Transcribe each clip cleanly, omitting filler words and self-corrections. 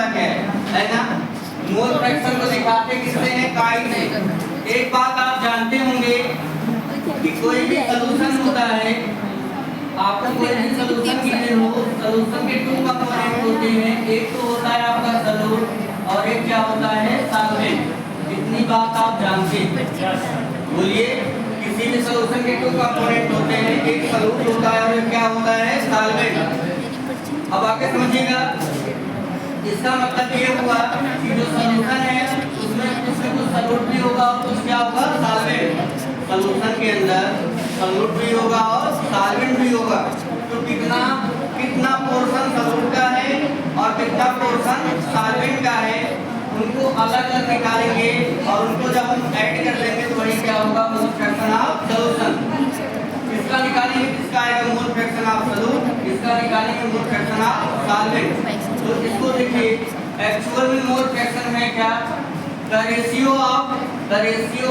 होता क्या है ना। मोल फ्रैक्शन को दिखाते किससे है, काई से। एक बात आप जानते होंगे कि कोई भी सॉल्यूशन होता है, आपको कोई भी सॉल्यूशन गिवन हो, सॉल्यूशन के टू कंपोनेंट होते हैं, एक तो होता है आपका सॉल्यूट और एक क्या होता है, सॉल्वेंट। इतनी बात आप जानते हैं। बोलिए, किसी भी सॉल्यूशन के टू कंपोनेंट होते हैं, एक सॉल्यूट होता है और एक क्या होता है, सॉल्वेंट। अब आगे समझिएगा, इसका मतलब ये हुआ कि जो सॉल्यूशन है उसमें कुछ सॉल्यूट भी होगा और कुछ क्या होगा, सॉल्वेंट। सॉल्यूशन के अंदर सॉल्यूट भी होगा और सॉल्वेंट भी होगा। तो कितना पोर्शन सॉल्यूट का है और कितना पोर्शन सॉल्वेंट का है, उनको अलग अलग निकालेंगे और उनको जब हम ऐड कर देंगे तो वही क्या होगा, मोल फ्रैक्शन ऑफ सॉल्यूशन। इसका निकालेंगे, किसका आएगा, मोल फ्रैक्शन ऑफ सॉल्यूट, इसका निकालेंगे मोल फ्रैक्शन ऑफ सॉल्वेंट। तो इसको देखिए, एक्चुअल में मोल फ्रैक्शन है क्या, the ratio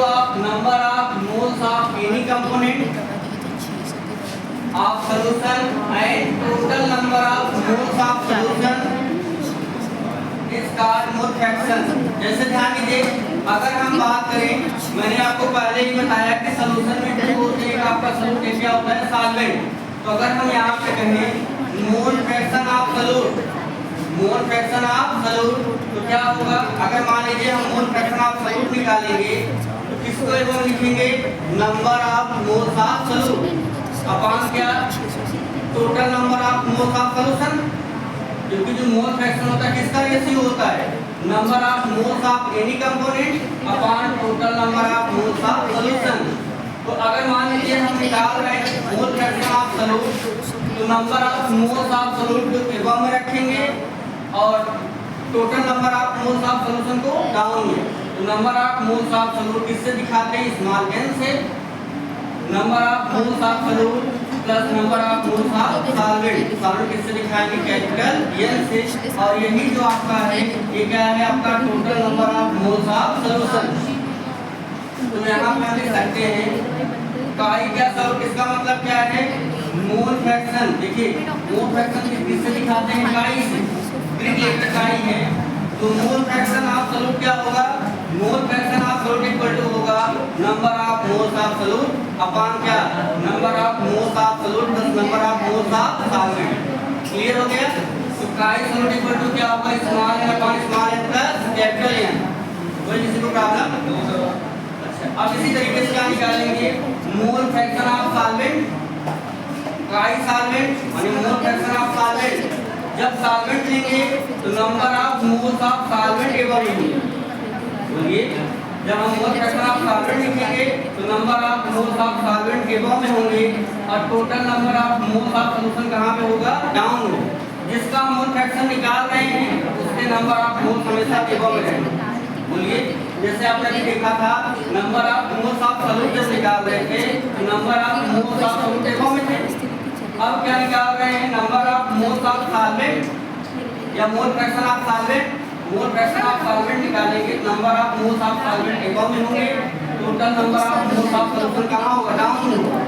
of number of moles of any component of solution and total number of moles of solution is called mole fraction. जैसे ध्यान दीजिए, अगर हम बात करें, मैंने आपको पहले ही बताया कि सॉल्यूशन में टू होते हैं, आपका सॉल्यूट क्या होता है, सॉल्वेंट। तो अगर हम यहाँ पे कहें मोल fraction of solute, mole fraction of solute, तो क्या होगा, अगर मान लीजिए हम मोल फ्रैक्शन ऑफ सॉल्यूट निकालेंगे तो किसको हम लिखेंगे, number of moles of solute upon क्या, total number of moles of solution. क्योंकि जो मोल फ्रैक्शन होता है किसका रेशियो होता है, number of moles of any component upon total number of moles of solution. तो अगर मान लीजिए हम निकाल रहे हैं मोल फ्रैक्शन ऑफ सॉल्यूट, तो number of moles of solute को एबव में रखेंगे और total number of moles of solution को डाउन में। तो number of moles of solute किससे दिखाते हैं, स्मॉल n से। Number of moles of solute plus number of moles of solvent, solvent किससे दिखाएंगे, कैपिटल N से। और यही जो आपका है, ये क्या है, आपका total number of moles of solution. तो यहाँ पे हम लिख सकते हैं काई क्या सॉल्यूट, इसका मतलब क्या है, मोल फ्रैक्शन। देखिए, मोल फ्रैक्शन किससे दिखाते हैं, काई से। ग्रीक लेटर काई है, तो मोल फ्रैक्शन ऑफ सॉल्यूट क्या होगा, mole fraction of solute equal to होगा number of moles of solute upon क्या, number of moles of solute plus number of moles of solvent. Clear हो गया। तो काई सॉल्यूट इक्वल टू क्या होगा, small n upon small n plus capital N। कोई किसी को प्रॉब्लम? अच्छा, अब इसी तरीके से क्या निकालेंगे, मोल फ्रैक्शन ऑफ सॉल्वेंट, काई सॉल्वेंट यानी मोल फ्रैक्शन ऑफ सॉल्वेंट। जब सॉल्वेंट लेंगे तो number of moles of solvent above होंगे। बोलिए, जब हम मोल फ्रैक्शन ऑफ सॉल्वेंट लिखेंगे तो number of moles of solvent above में होंगे और total number of moles of solution कहां पे होगा, डाउन में। जिसका मोल फ्रैक्शन निकाल रहे हैं उसके नंबर ऑफ मोल्स हमेशा एबव में रहेंगे। बोलिए, जैसे आपने भी देखा था, number of moles of solute जब निकाल रहे थे तो number of moles of solute above में थे। अब क्या निकाल रहे हैं, number of moles of solvent या mole fraction of solvent. Mole fraction of solvent निकालेंगे, number of moles of solvent above में होंगे, total number of moles of solution कहां होगा, डाउन होगा।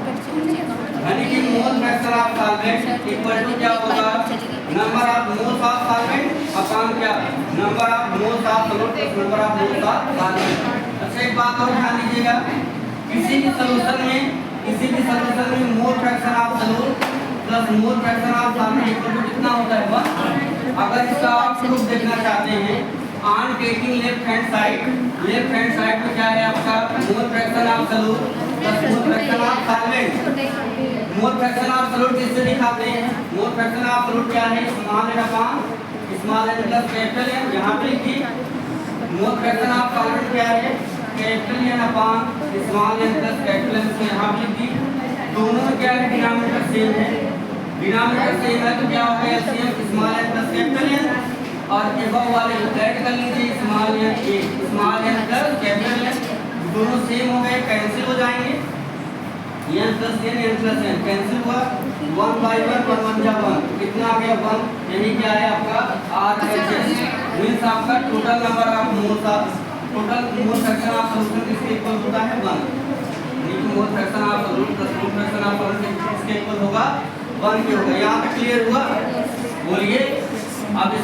यानी कि mole fraction of solvent equal to क्या होगा, number of moles of solvent upon क्या, number of moles of solute plus number of moles of solvent. अच्छा, एक बात और ध्यान दीजिएगा, किसी भी सॉल्यूशन में mole fraction of solute plus mole fraction of solvent equal to कितना होता है, 1। अगर इसका आप प्रूफ देखना चाहते हैं, on taking left hand side में क्या है आपका, मोल fraction of solute plus mole fraction of solvent. Mole fraction of solute किससे दिखाते हैं, मोल फ्रैक्शन ऑफ सॉल्यूट क्या है, small n upon small n plus capital N। यहाँ पे लिखिए, मोल फ्रैक्शन ऑफ सॉल्वेंट क्या है, capital N upon small n plus capital N। यहाँ पे लिखिए, दोनों में क्या है, डिनोमिनेटर सेम है। डिनोमिनेटर सेम है तो क्या हो गया, LCM small n plus capital N और एबव वाले ऐड कर लीजिए, small n plus capital N। दोनों सेम हो गए, कैंसिल हो जाएंगे, n प्लस n कैंसिल हुआ, 1/1 1 जा 1, कितना आ गया, 1। यही क्या है आपका RHS, मींस आपका total number of moles of total mole fraction of solution किसके इक्वल होता है, 1। यानी मोल fraction of solute plus mole fraction of solvent किसके इक्वल होगा, 1 के होगा। यहाँ पे क्लियर हुआ? बोलिए, अब